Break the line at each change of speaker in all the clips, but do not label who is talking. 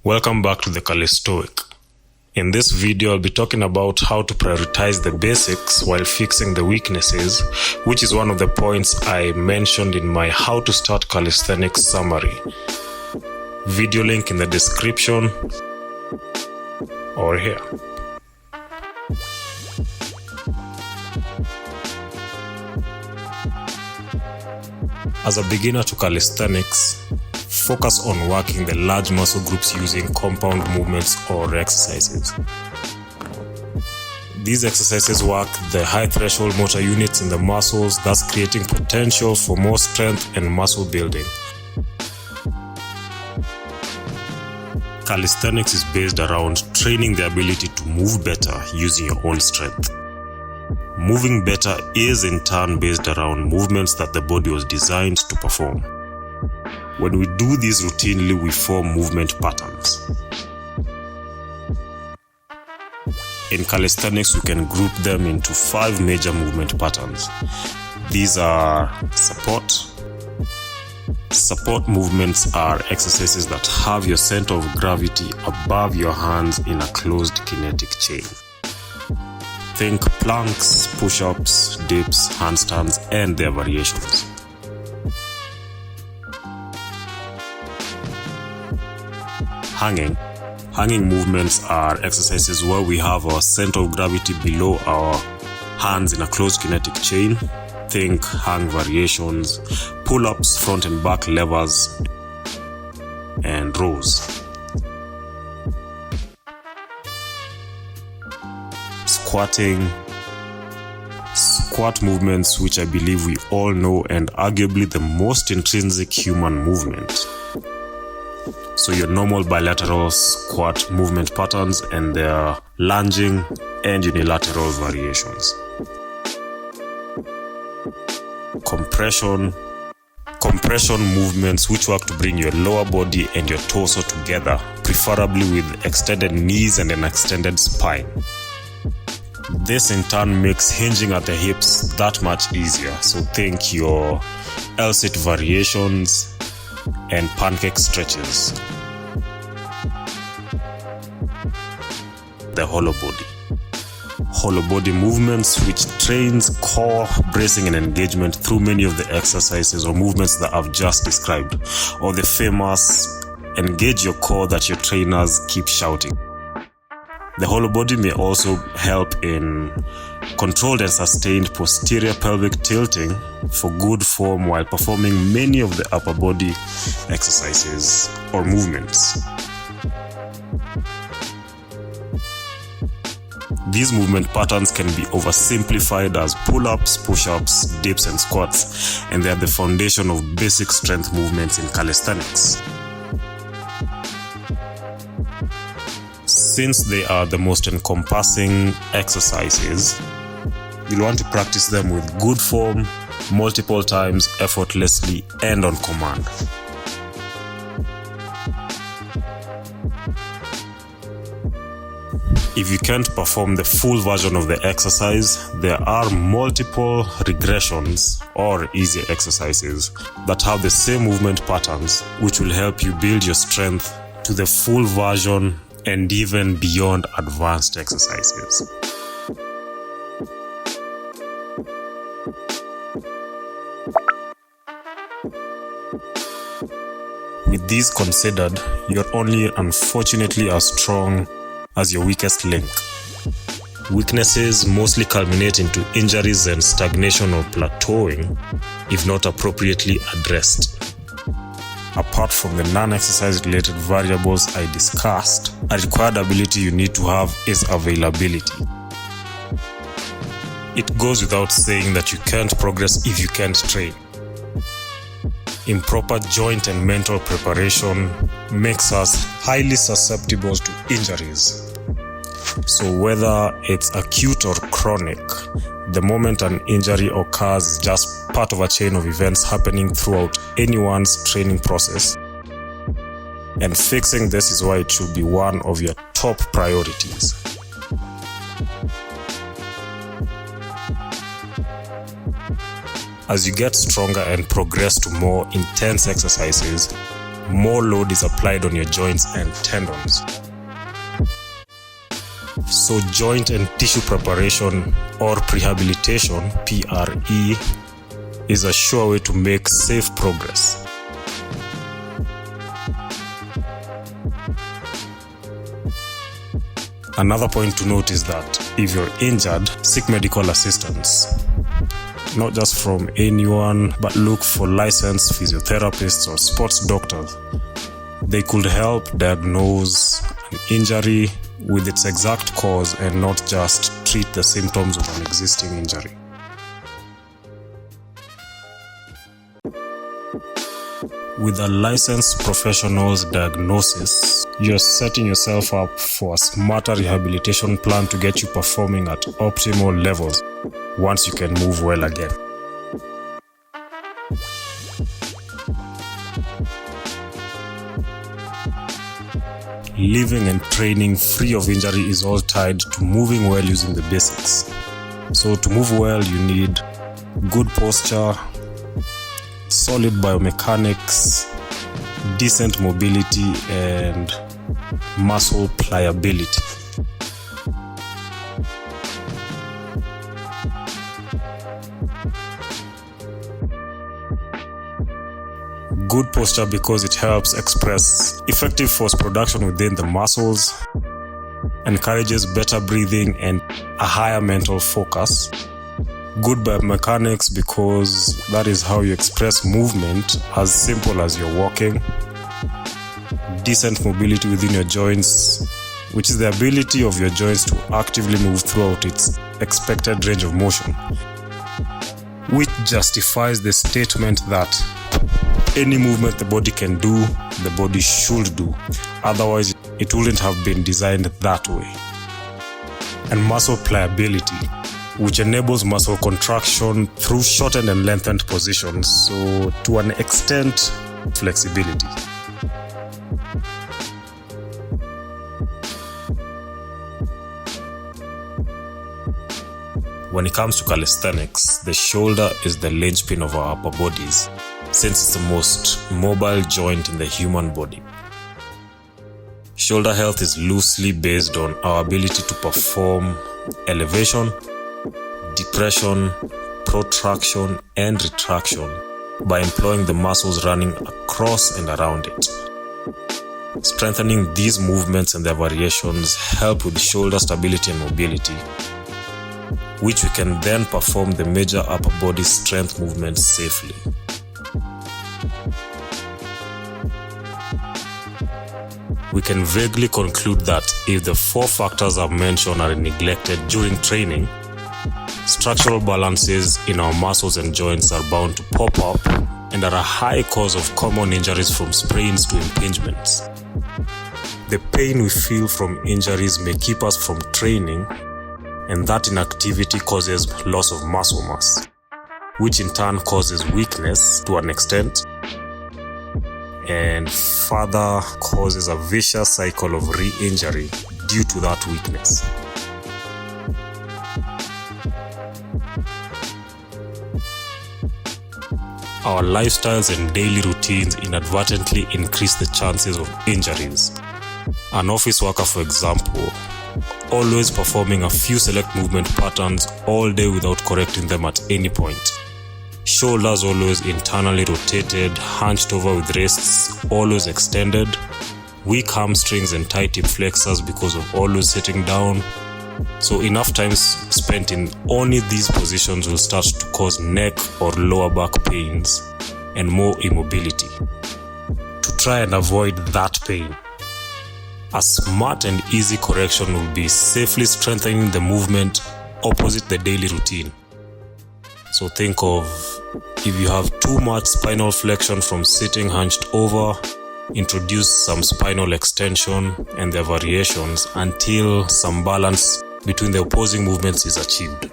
Welcome back to the Kalistoic. In this video, I'll be talking about how to prioritize the basics while fixing the weaknesses, which is one of the points I mentioned in my How to Start Calisthenics summary. Video link in the description or here. As a beginner to calisthenics, focus on working the large muscle groups using compound movements or exercises. These exercises work the high threshold motor units in the muscles, thus creating potential for more strength and muscle building. Calisthenics is based around training the ability to move better using your own strength. Moving better is in turn based around movements that the body was designed to perform. When we do this routinely, we form movement patterns. In calisthenics, we can group them into 5 major movement patterns. These are support. Support movements are exercises that have your center of gravity above your hands in a closed kinetic chain. Think planks, push-ups, dips, handstands, and their variations. Hanging movements are exercises where we have our center of gravity below our hands in a closed kinetic chain. Think hang variations, pull-ups, front and back levers, and rows. Squat movements, which I believe we all know and arguably the most intrinsic human movement. So your normal bilateral squat movement patterns and their lunging and unilateral variations. Compression movements, which work to bring your lower body and your torso together, preferably with extended knees and an extended spine. This in turn makes hinging at the hips that much easier. So think your L-sit variations and pancake stretches. The hollow body movements, which trains core bracing and engagement through many of the exercises or movements that I've just described, or the famous engage your core that your trainers keep shouting. The hollow body may also help in controlled and sustained posterior pelvic tilting for good form while performing many of the upper body exercises or movements. These movement patterns can be oversimplified as pull-ups, push-ups, dips, and squats, and they are the foundation of basic strength movements in calisthenics. Since they are the most encompassing exercises, you'll want to practice them with good form, multiple times, effortlessly, and on command. If you can't perform the full version of the exercise, there are multiple regressions or easier exercises that have the same movement patterns, which will help you build your strength to the full version and even beyond advanced exercises. With these considered, you're only unfortunately as strong as your weakest link. Weaknesses mostly culminate into injuries and stagnation or plateauing if not appropriately addressed. Apart from the non-exercise related variables I discussed, a required ability you need to have is availability. It goes without saying that you can't progress if you can't train. Improper joint and mental preparation makes us highly susceptible to injuries. So whether it's acute or chronic, the moment an injury occurs is just part of a chain of events happening throughout anyone's training process. And fixing this is why it should be one of your top priorities. As you get stronger and progress to more intense exercises, more load is applied on your joints and tendons. So joint and tissue preparation or prehabilitation, PRE, is a sure way to make safe progress. Another point to note is that if you're injured, seek medical assistance. Not just from anyone, but look for licensed physiotherapists or sports doctors. They could help diagnose an injury with its exact cause and not just treat the symptoms of an existing injury. With a licensed professional's diagnosis, you're setting yourself up for a smarter rehabilitation plan to get you performing at optimal levels once you can move well again. Living and training free of injury is all tied to moving well using the basics. So to move well, you need good posture, solid biomechanics, decent mobility, and muscle pliability. Good posture because it helps express effective force production within the muscles, encourages better breathing and a higher mental focus. Good biomechanics because that is how you express movement as simple as you're walking. Decent mobility within your joints, which is the ability of your joints to actively move throughout its expected range of motion, which justifies the statement that any movement the body can do, the body should do. Otherwise, it wouldn't have been designed that way. And muscle pliability, which enables muscle contraction through shortened and lengthened positions, so to an extent, flexibility. When it comes to calisthenics, the shoulder is the linchpin of our upper bodies, since it's the most mobile joint in the human body. Shoulder health is loosely based on our ability to perform elevation, depression, protraction, and retraction by employing the muscles running across and around it. Strengthening these movements and their variations help with shoulder stability and mobility, which we can then perform the major upper body strength movements safely. We can vaguely conclude that if the four factors I've mentioned are neglected during training, structural balances in our muscles and joints are bound to pop up and are a high cause of common injuries from sprains to impingements. The pain we feel from injuries may keep us from training, and that inactivity causes loss of muscle mass, which in turn causes weakness to an extent, and further causes a vicious cycle of re-injury due to that weakness. Our lifestyles and daily routines inadvertently increase the chances of injuries. An office worker, for example, always performing a few select movement patterns all day without correcting them at any point. Shoulders always internally rotated, hunched over with wrists always extended, weak hamstrings and tight hip flexors because of always sitting down. So enough time spent in only these positions will start to cause neck or lower back pains and more immobility. To try and avoid that pain, a smart and easy correction will be safely strengthening the movement opposite the daily routine. So think of if you have too much spinal flexion from sitting hunched over, introduce some spinal extension and their variations until some balance between the opposing movements is achieved.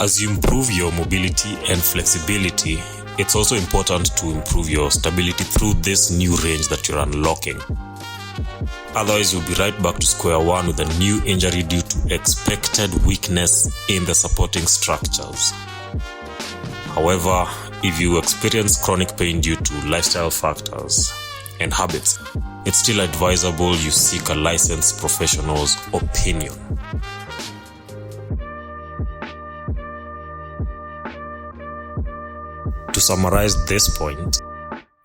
As you improve your mobility and flexibility, it's also important to improve your stability through this new range that you're unlocking. Otherwise, you'll be right back to square one with a new injury due to expected weakness in the supporting structures. However, If you experience chronic pain due to lifestyle factors and habits, it's still advisable you seek a licensed professional's opinion. To summarize this point,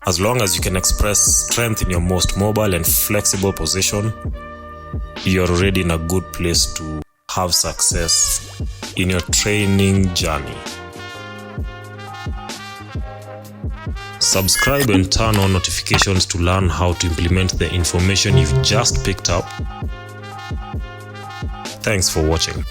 as long as you can express strength in your most mobile and flexible position, you're already in a good place to have success in your training journey. Subscribe and turn on notifications to learn how to implement the information you've just picked up. Thanks for watching.